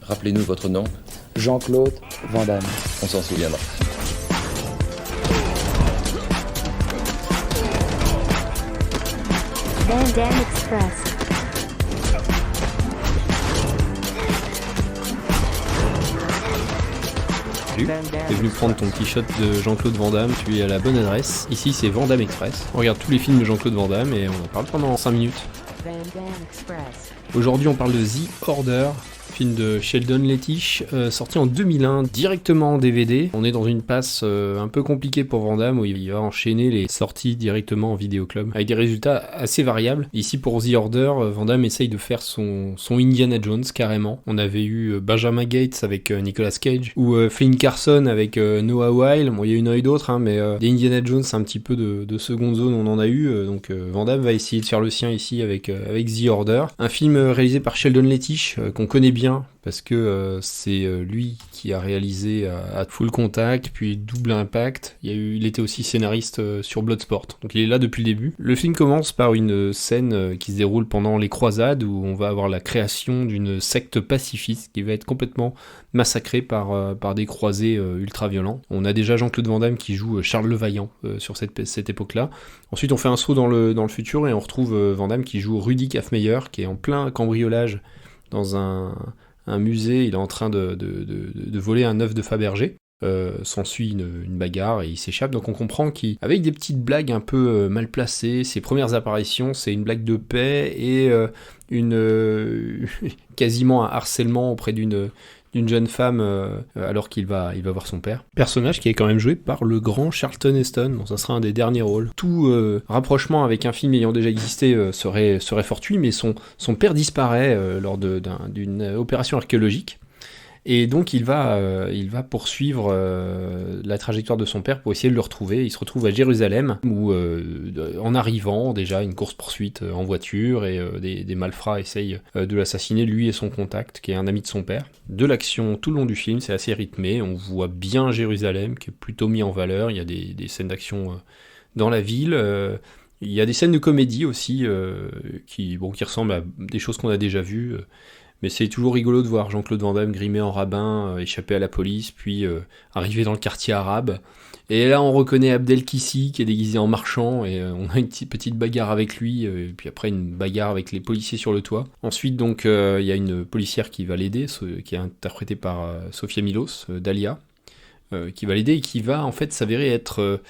Rappelez-nous votre nom. Jean-Claude Van Damme. On s'en souviendra. Van Damme Express. Salut, t'es venu prendre ton petit shot de Jean-Claude Van Damme, tu es à la bonne adresse. Ici c'est Van Damme Express. On regarde tous les films de Jean-Claude Van Damme et on en parle pendant 5 minutes. Van Damme Express. Aujourd'hui on parle de The Order, film de Sheldon Lettich, sorti en 2001, directement en DVD. On est dans une passe un peu compliquée pour Van Damme, où il va enchaîner les sorties directement en vidéoclub, avec des résultats assez variables. Ici pour The Order, Van Damme essaye de faire son Indiana Jones, carrément. On avait eu Benjamin Gates avec Nicolas Cage, ou Flynn Carson avec Noah Wyle. Bon, il y a une et d'autres, hein, mais des Indiana Jones, un petit peu de seconde zone, on en a eu. Donc Van Damme va essayer de faire le sien ici avec The Order. Un film réalisé par Sheldon Lettich, qu'on connaît bien, parce que c'est lui qui a réalisé à Full Contact, puis Double Impact. Il était aussi scénariste sur Bloodsport, donc il est là depuis le début. Le film commence par une scène qui se déroule pendant les croisades, où on va avoir la création d'une secte pacifiste qui va être complètement massacrée par des croisés ultra violents. On a déjà Jean-Claude Van Damme qui joue Charles le Vaillant sur cette époque-là. Ensuite on fait un saut dans le futur et on retrouve Van Damme qui joue Rudy Kaffmeyer, qui est en plein cambriolage dans un musée. Il est en train de voler un œuf de Fabergé. S'ensuit une bagarre et il s'échappe. Donc on comprend qu'avec des petites blagues un peu mal placées, ses premières apparitions, c'est une blague de paix et quasiment un harcèlement auprès d'une jeune femme alors qu'il va voir son père. Personnage qui est quand même joué par le grand Charlton Heston, donc ça sera un des derniers rôles. Tout rapprochement avec un film ayant déjà existé serait fortuit, mais son père disparaît lors d'une opération archéologique. Et donc il va poursuivre la trajectoire de son père pour essayer de le retrouver. Il se retrouve à Jérusalem, où en arrivant, déjà une course-poursuite en voiture, et des malfrats essayent de l'assassiner, lui et son contact, qui est un ami de son père. De l'action tout le long du film, c'est assez rythmé, on voit bien Jérusalem, qui est plutôt mis en valeur, il y a des scènes d'action dans la ville, il y a des scènes de comédie aussi, qui ressemblent à des choses qu'on a déjà vues, mais c'est toujours rigolo de voir Jean-Claude Van Damme grimé en rabbin, échapper à la police, puis arriver dans le quartier arabe. Et là, on reconnaît Abdelkissi qui est déguisé en marchand, et on a une petite bagarre avec lui, et puis après une bagarre avec les policiers sur le toit. Ensuite, donc, il y a une policière qui va l'aider, qui est interprétée par Sofia Milos, Dalia, qui va l'aider et qui va en fait s'avérer être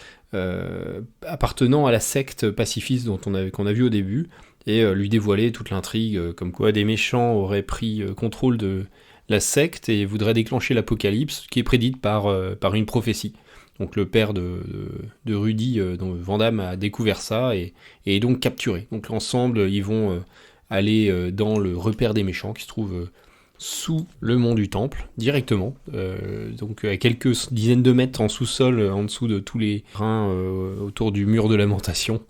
appartenant à la secte pacifiste qu'on a vu au début, et lui dévoiler toute l'intrigue, comme quoi des méchants auraient pris contrôle de la secte et voudraient déclencher l'apocalypse, qui est prédite par une prophétie. Donc le père de Rudy, dont Van Damme a découvert ça, et est donc capturé. Donc ensemble, ils vont aller dans le repère des méchants, qui se trouve sous le mont du Temple, directement, donc à quelques dizaines de mètres en sous-sol, en dessous de tous les reins autour du mur de lamentation.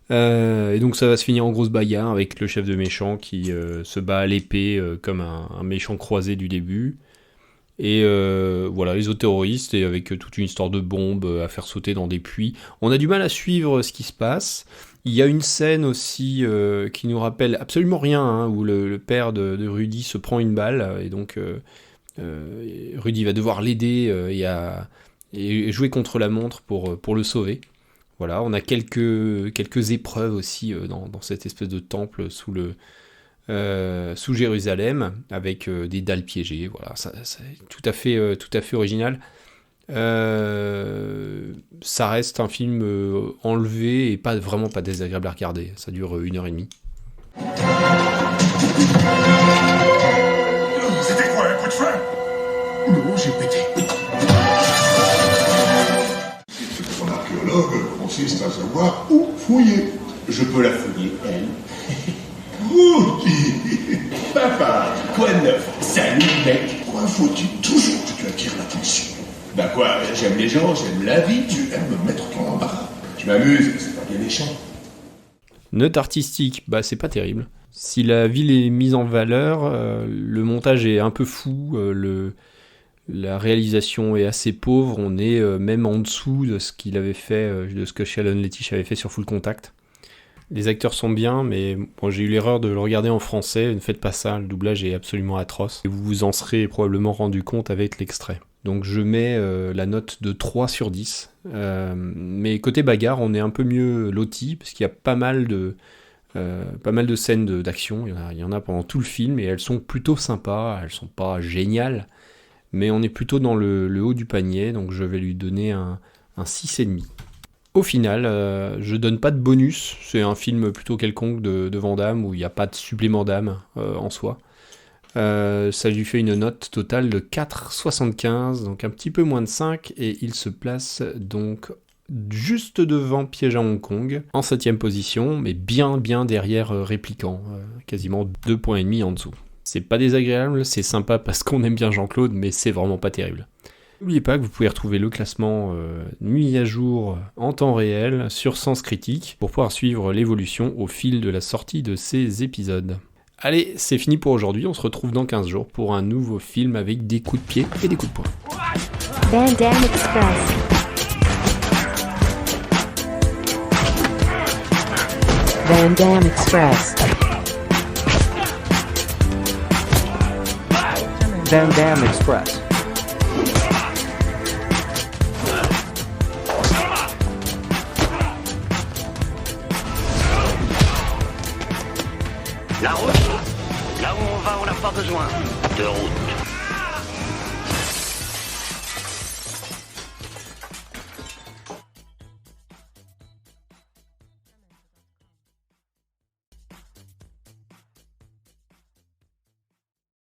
Et donc ça va se finir en grosse bagarre avec le chef de méchant qui se bat à l'épée comme un méchant croisé du début. Et voilà, les autres terroristes, et avec toute une histoire de bombes à faire sauter dans des puits. On a du mal à suivre ce qui se passe. Il y a une scène aussi qui nous rappelle absolument rien, hein, où le père de Rudy se prend une balle, et donc Rudy va devoir l'aider et jouer contre la montre pour le sauver. Voilà, on a quelques épreuves aussi dans cette espèce de temple sous Jérusalem, avec des dalles piégées. Voilà, ça, c'est tout à fait original. Ça reste un film enlevé et vraiment pas désagréable à regarder. Ça dure 1h30. C'était quoi, un coup de frein? Non, j'ai pété. Son archéologue consiste à savoir où fouiller. Je peux la fouiller, elle. Rudy! Papa, quoi de neuf? Salut, mec! Pourquoi faut-il toujours que tu attires l'attention? Bah quoi, j'aime les gens, j'aime la vie, tu aimes me mettre dans l'embarras. Je m'amuse, mais c'est pas bien méchant. Note artistique, c'est pas terrible. Si la ville est mise en valeur, le montage est un peu fou, la réalisation est assez pauvre, on est même en dessous de ce qu'il avait fait, de ce que Sheldon Lettich avait fait sur Full Contact. Les acteurs sont bien, mais bon, j'ai eu l'erreur de le regarder en français. Ne faites pas ça, le doublage est absolument atroce. Et vous vous en serez probablement rendu compte avec l'extrait. Donc je mets la note de 3 sur 10. Mais côté bagarre, on est un peu mieux loti, parce qu'il y a pas mal de scènes d'action. Il y en a pendant tout le film, et elles sont plutôt sympas. Elles sont pas géniales, mais on est plutôt dans le haut du panier, donc je vais lui donner un 6,5. Au final, je donne pas de bonus, c'est un film plutôt quelconque de Van Damme, où il n'y a pas de supplément d'âme en soi. Ça lui fait une note totale de 4,75, donc un petit peu moins de 5, et il se place donc juste devant Piège à Hong Kong, en 7ème position, mais bien derrière Répliquant, quasiment 2,5 points en dessous. C'est pas désagréable, c'est sympa parce qu'on aime bien Jean-Claude, mais c'est vraiment pas terrible. N'oubliez pas que vous pouvez retrouver le classement mis à jour en temps réel sur Sens Critique pour pouvoir suivre l'évolution au fil de la sortie de ces épisodes. Allez, c'est fini pour aujourd'hui, on se retrouve dans 15 jours pour un nouveau film avec des coups de pied et des coups de poing. Van Damme Express. Van Damme Express. Van Damme Express. La route, là où on va, on n'a pas besoin de route.